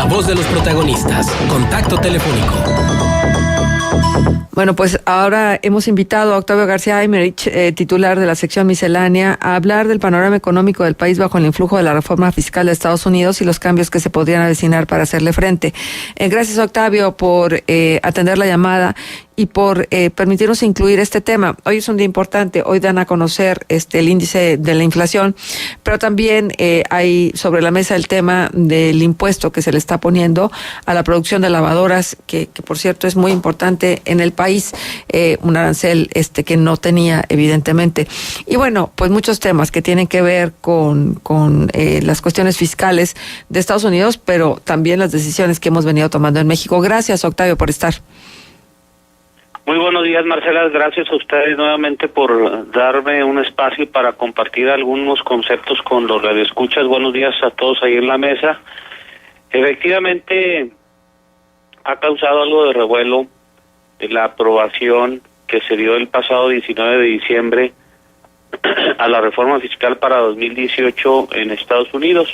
La voz de los protagonistas. Contacto telefónico. Bueno, pues ahora hemos invitado a Octavio García Aymerich, titular de la sección miscelánea, a hablar del panorama económico del país bajo el influjo de la reforma fiscal de Estados Unidos y los cambios que se podrían avecinar para hacerle frente. Gracias, Octavio, por atender la llamada y por permitirnos incluir este tema. Hoy es un día importante, hoy dan a conocer el índice de la inflación, pero también hay sobre la mesa el tema del impuesto que se le está poniendo a la producción de lavadoras, que por cierto es muy importante en el país, un arancel que no tenía evidentemente. Y bueno, pues muchos temas que tienen que ver con las cuestiones fiscales de Estados Unidos, pero también las decisiones que hemos venido tomando en México. Gracias, Octavio, por estar. Muy buenos días, Marcela. Gracias a ustedes nuevamente por darme un espacio para compartir algunos conceptos con los radioescuchas. Buenos días a todos ahí en la mesa. Efectivamente, ha causado algo de revuelo la aprobación que se dio el pasado 19 de diciembre a la reforma fiscal para 2018 en Estados Unidos,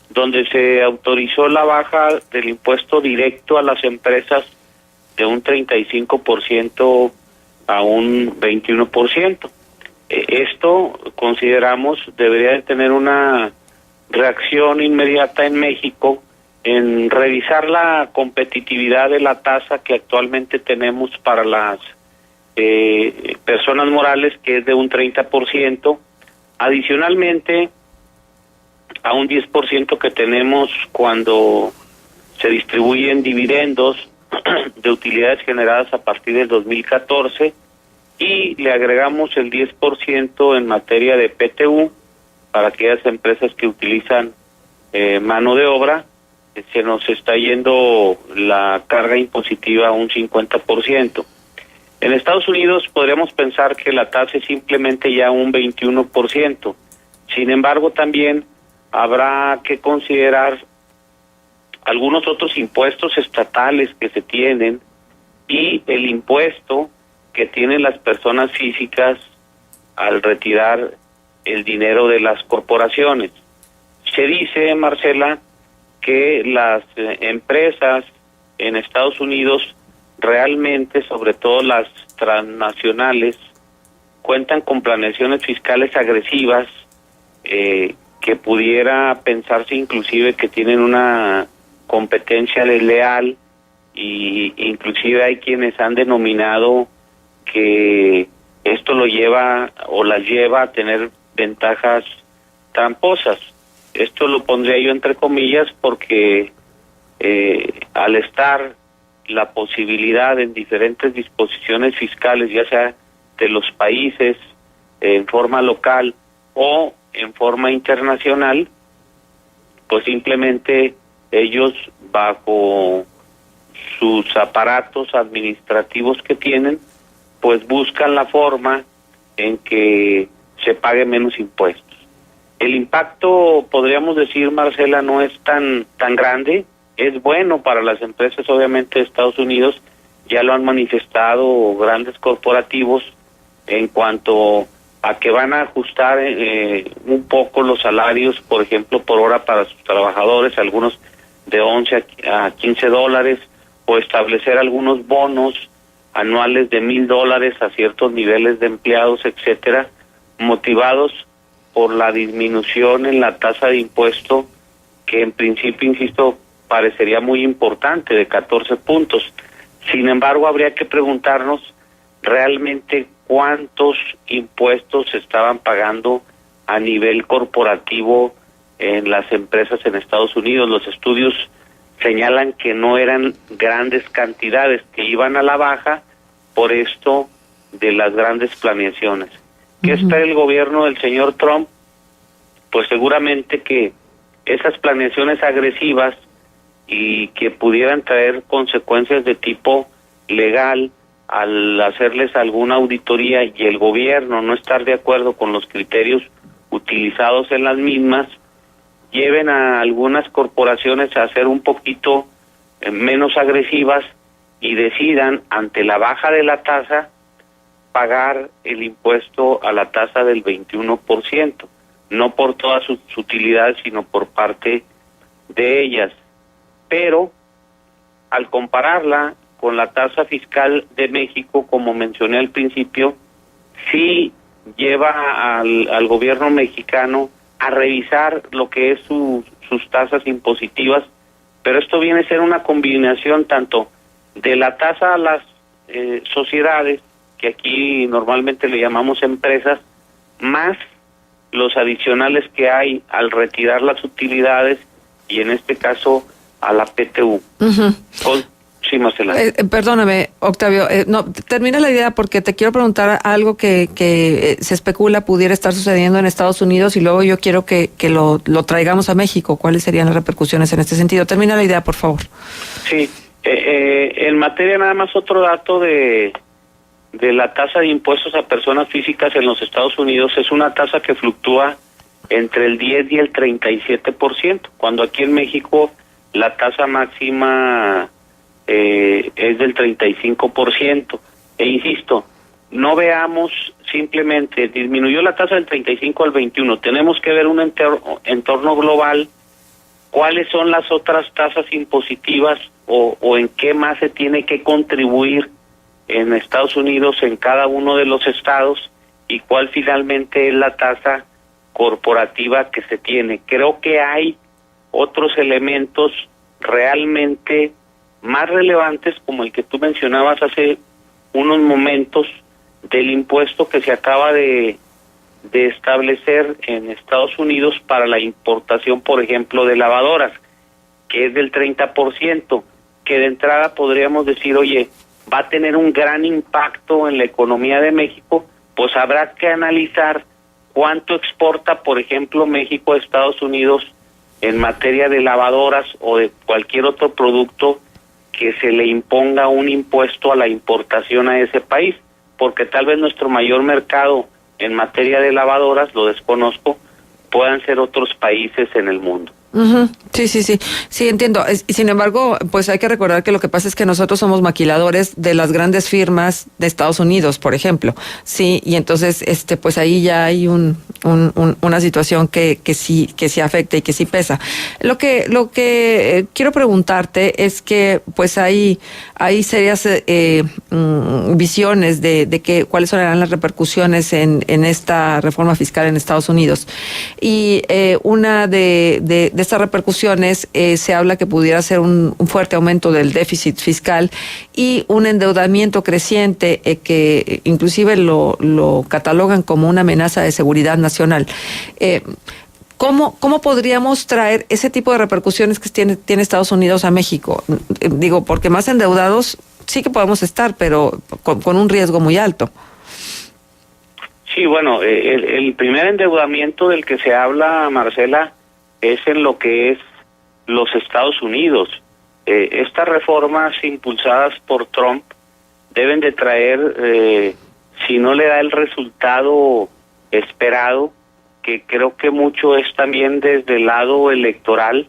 donde se autorizó la baja del impuesto directo a las empresas de un 35% a un 21%. Esto consideramos debería de tener una reacción inmediata en México en revisar la competitividad de la tasa que actualmente tenemos para las personas morales, que es de un 30%, adicionalmente a un 10% que tenemos cuando se distribuyen dividendos de utilidades generadas a partir del 2014, y le agregamos el 10% en materia de PTU para aquellas empresas que utilizan mano de obra. Se nos está yendo la carga impositiva a un 50%. En Estados Unidos podríamos pensar que la tasa es simplemente ya un 21%. Sin embargo, también habrá que considerar algunos otros impuestos estatales que se tienen y el impuesto que tienen las personas físicas al retirar el dinero de las corporaciones. Se dice, Marcela, que las empresas en Estados Unidos realmente, sobre todo las transnacionales, cuentan con planeaciones fiscales agresivas, que pudiera pensarse inclusive que tienen una competencia desleal, y inclusive hay quienes han denominado que esto lo lleva o las lleva a tener ventajas tramposas. Esto lo pondría yo entre comillas porque al estar la posibilidad en diferentes disposiciones fiscales, ya sea de los países en forma local o en forma internacional, pues simplemente ellos, bajo sus aparatos administrativos que tienen, pues buscan la forma en que se pague menos impuestos. El impacto, podríamos decir, Marcela, no es tan grande. Es bueno para las empresas, obviamente, de Estados Unidos. Ya lo han manifestado grandes corporativos en cuanto a que van a ajustar un poco los salarios, por ejemplo, por hora para sus trabajadores, algunos de 11 a 15 dólares, o establecer algunos bonos anuales de $1,000 a ciertos niveles de empleados, etcétera, motivados por la disminución en la tasa de impuesto, que en principio, insisto, parecería muy importante, de 14 puntos. Sin embargo, habría que preguntarnos realmente cuántos impuestos se estaban pagando a nivel corporativo en las empresas en Estados Unidos. Los estudios señalan que no eran grandes cantidades, que iban a la baja por esto de las grandes planeaciones. ¿Qué espera el gobierno del señor Trump? Pues seguramente que esas planeaciones agresivas y que pudieran traer consecuencias de tipo legal al hacerles alguna auditoría y el gobierno no estar de acuerdo con los criterios utilizados en las mismas, lleven a algunas corporaciones a ser un poquito menos agresivas y decidan, ante la baja de la tasa, pagar el impuesto a la tasa del 21%, no por todas sus utilidades, sino por parte de ellas. pero al compararla con la tasa fiscal de México, como mencioné al principio, sí lleva al gobierno mexicano a revisar lo que es sus tasas impositivas, pero esto viene a ser una combinación tanto de la tasa a las sociedades, que aquí normalmente le llamamos empresas, más los adicionales que hay al retirar las utilidades y en este caso a la PTU. Sí, Marcela. Perdóname, Octavio, no, termina la idea porque te quiero preguntar algo que se especula pudiera estar sucediendo en Estados Unidos y luego yo quiero que lo traigamos a México. ¿Cuáles serían las repercusiones en este sentido? Termina la idea, por favor. Sí, en materia nada más otro dato de la tasa de impuestos a personas físicas en los Estados Unidos. Es una tasa que fluctúa entre el 10 y el 37%, cuando aquí en México la tasa máxima es del 35%. E insisto, no veamos simplemente, disminuyó la tasa del 35 al 21, tenemos que ver un entorno global, cuáles son las otras tasas impositivas o en qué más se tiene que contribuir en Estados Unidos, en cada uno de los estados, y cuál finalmente es la tasa corporativa que se tiene. Creo que hay otros elementos realmente más relevantes, como el que tú mencionabas hace unos momentos, del impuesto que se acaba de establecer en Estados Unidos para la importación, por ejemplo, de lavadoras, que es del 30%, que de entrada podríamos decir, oye, va a tener un gran impacto en la economía de México. Pues habrá que analizar cuánto exporta, por ejemplo, México a Estados Unidos en materia de lavadoras o de cualquier otro producto que se le imponga un impuesto a la importación a ese país, porque tal vez nuestro mayor mercado en materia de lavadoras, lo desconozco, puedan ser otros países en el mundo. Sí, entiendo. Sin embargo, pues hay que recordar que lo que pasa es que nosotros somos maquiladores de las grandes firmas de Estados Unidos, por ejemplo, sí, y entonces, pues ahí ya hay una situación que sí afecta y que sí pesa. Lo que quiero preguntarte es que, pues hay serias visiones de que cuáles serán las repercusiones en esta reforma fiscal en Estados Unidos, y una de estas repercusiones se habla que pudiera ser un fuerte aumento del déficit fiscal y un endeudamiento creciente que inclusive lo catalogan como una amenaza de seguridad nacional. ¿Cómo podríamos traer ese tipo de repercusiones que tiene Estados Unidos a México? Digo, porque más endeudados sí que podemos estar, pero con un riesgo muy alto. Sí, bueno, el primer endeudamiento del que se habla, Marcela, es en lo que es los Estados Unidos. Estas reformas impulsadas por Trump deben de traer, si no le da el resultado esperado, que creo que mucho es también desde el lado electoral,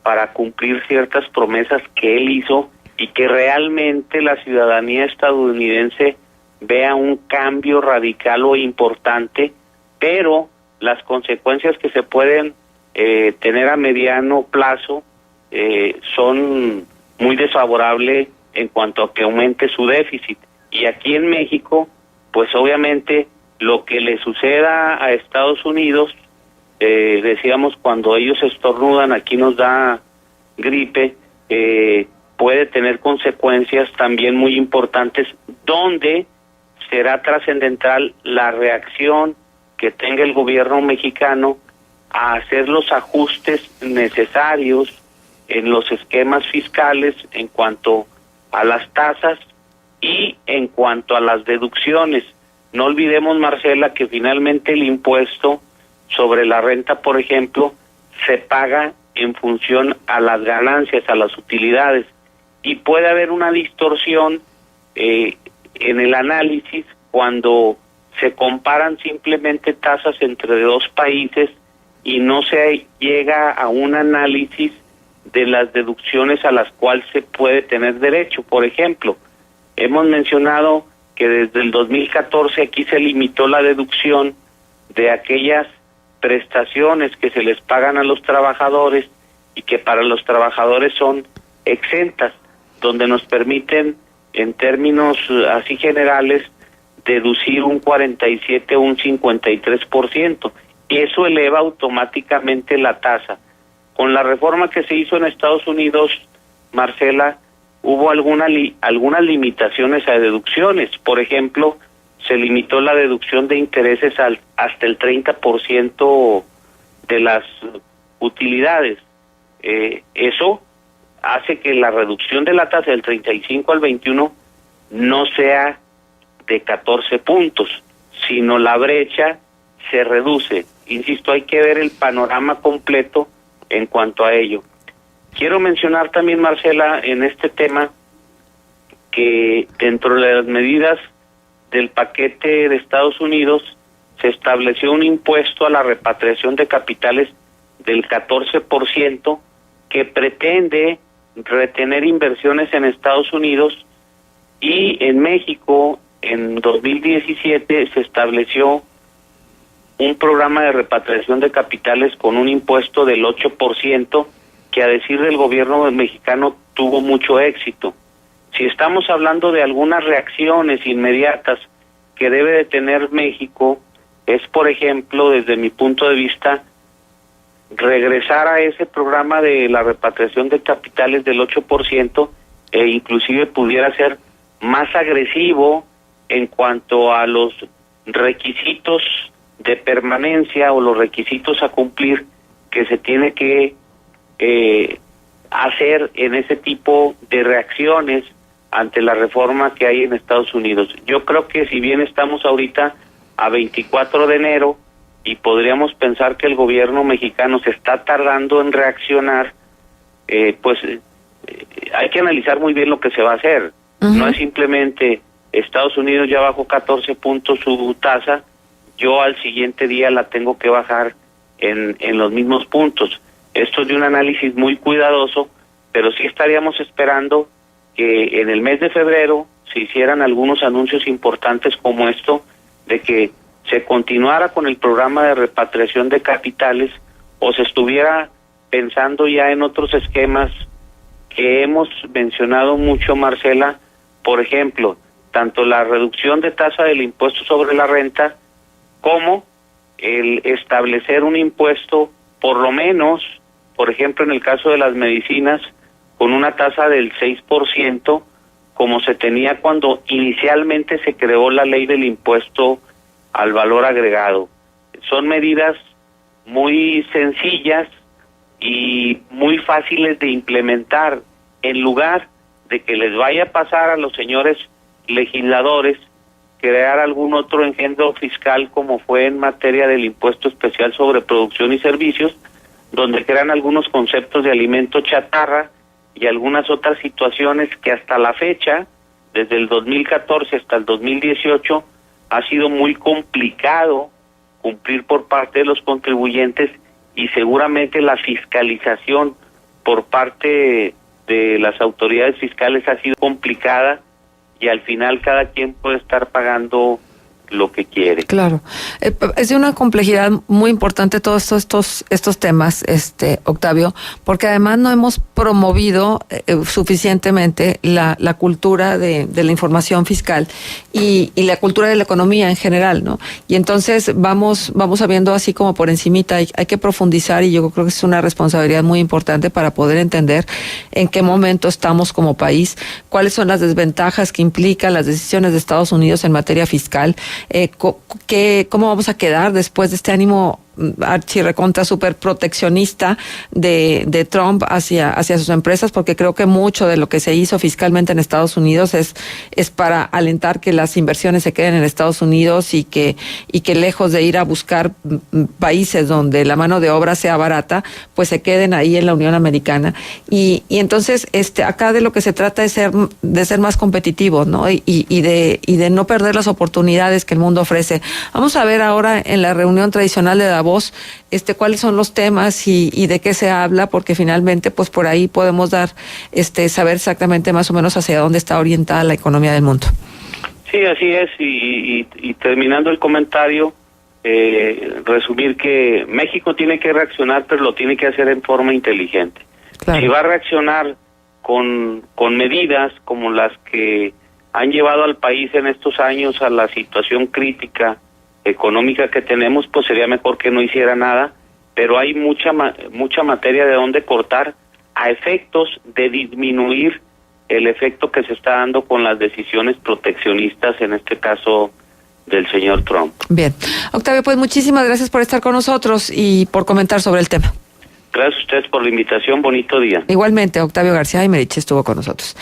para cumplir ciertas promesas que él hizo y que realmente la ciudadanía estadounidense vea un cambio radical o importante, pero las consecuencias que se pueden tener a mediano plazo son muy desfavorables en cuanto a que aumente su déficit. Y aquí en México, pues obviamente lo que le suceda a Estados Unidos, decíamos, cuando ellos estornudan, aquí nos da gripe, puede tener consecuencias también muy importantes, donde será trascendental la reacción que tenga el gobierno mexicano a hacer los ajustes necesarios en los esquemas fiscales en cuanto a las tasas y en cuanto a las deducciones. No olvidemos, Marcela, que finalmente el impuesto sobre la renta, por ejemplo, se paga en función a las ganancias, a las utilidades, y puede haber una distorsión en el análisis cuando se comparan simplemente tasas entre dos países y no se llega a un análisis de las deducciones a las cuales se puede tener derecho. Por ejemplo, hemos mencionado que desde el 2014 aquí se limitó la deducción de aquellas prestaciones que se les pagan a los trabajadores y que para los trabajadores son exentas, donde nos permiten, en términos así generales, deducir un 47 o un 53%. Eso eleva automáticamente la tasa. Con la reforma que se hizo en Estados Unidos, Marcela, hubo algunas limitaciones a deducciones. Por ejemplo, se limitó la deducción de intereses hasta el 30% de las utilidades. Eso hace que la reducción de la tasa del 35 al 21 no sea de 14 puntos, sino la brecha se reduce. Insisto, hay que ver el panorama completo en cuanto a ello. Quiero mencionar también, Marcela, en este tema, que dentro de las medidas del paquete de Estados Unidos se estableció un impuesto a la repatriación de capitales del 14% que pretende retener inversiones en Estados Unidos, y en México en 2017 se estableció un programa de repatriación de capitales con un impuesto del 8% que, a decir del gobierno mexicano, tuvo mucho éxito. Si estamos hablando de algunas reacciones inmediatas que debe de tener México, es, por ejemplo, desde mi punto de vista, regresar a ese programa de la repatriación de capitales del 8%, e inclusive pudiera ser más agresivo en cuanto a los requisitos de permanencia o los requisitos a cumplir que se tiene que hacer en ese tipo de reacciones ante la reforma que hay en Estados Unidos. Yo creo que, si bien estamos ahorita a 24 de enero y podríamos pensar que el gobierno mexicano se está tardando en reaccionar, hay que analizar muy bien lo que se va a hacer. Uh-huh. No es simplemente Estados Unidos ya bajó 14 puntos su tasa, yo al siguiente día la tengo que bajar en los mismos puntos. Esto es de un análisis muy cuidadoso, pero sí estaríamos esperando que en el mes de febrero se hicieran algunos anuncios importantes como esto, de que se continuara con el programa de repatriación de capitales, o se estuviera pensando ya en otros esquemas que hemos mencionado mucho, Marcela. Por ejemplo, tanto la reducción de tasa del impuesto sobre la renta como el establecer un impuesto, por lo menos, por ejemplo, en el caso de las medicinas, con una tasa del 6%, como se tenía cuando inicialmente se creó la ley del impuesto al valor agregado. Son medidas muy sencillas y muy fáciles de implementar, en lugar de que les vaya a pasar a los señores legisladores crear algún otro engendro fiscal, como fue en materia del impuesto especial sobre producción y servicios, donde crean algunos conceptos de alimento chatarra y algunas otras situaciones que hasta la fecha, desde el 2014 hasta el 2018, ha sido muy complicado cumplir por parte de los contribuyentes, y seguramente la fiscalización por parte de las autoridades fiscales ha sido complicada, y al final cada quien puede estar pagando lo que quiere. Claro. Es de una complejidad muy importante todos estos temas, Octavio, porque además no hemos promovido suficientemente la cultura de la información fiscal y la cultura de la economía en general, ¿no? Y entonces vamos sabiendo así como por encimita, hay que profundizar, y yo creo que es una responsabilidad muy importante para poder entender en qué momento estamos como país, cuáles son las desventajas que implican las decisiones de Estados Unidos en materia fiscal, cómo vamos a quedar después de este ánimo archirrecontra súper proteccionista de Trump hacia sus empresas, porque creo que mucho de lo que se hizo fiscalmente en Estados Unidos es para alentar que las inversiones se queden en Estados Unidos, y que lejos de ir a buscar países donde la mano de obra sea barata, pues se queden ahí en la Unión Americana. Y entonces acá de lo que se trata es de ser más competitivos, ¿no? Y de no perder las oportunidades que el mundo ofrece. Vamos a ver ahora en la reunión tradicional de Davos cuáles son los temas y de qué se habla, porque finalmente pues por ahí podemos saber exactamente más o menos hacia dónde está orientada la economía del mundo. Sí, así es, y terminando el comentario, resumir que México tiene que reaccionar, pero lo tiene que hacer en forma inteligente. Claro. Si va a reaccionar con medidas como las que han llevado al país en estos años a la situación crítica económica que tenemos, pues sería mejor que no hiciera nada, pero hay mucha materia de dónde cortar a efectos de disminuir el efecto que se está dando con las decisiones proteccionistas, en este caso del señor Trump. Bien. Octavio, pues muchísimas gracias por estar con nosotros y por comentar sobre el tema. Gracias a ustedes por la invitación, bonito día. Igualmente, Octavio García Aymerich estuvo con nosotros.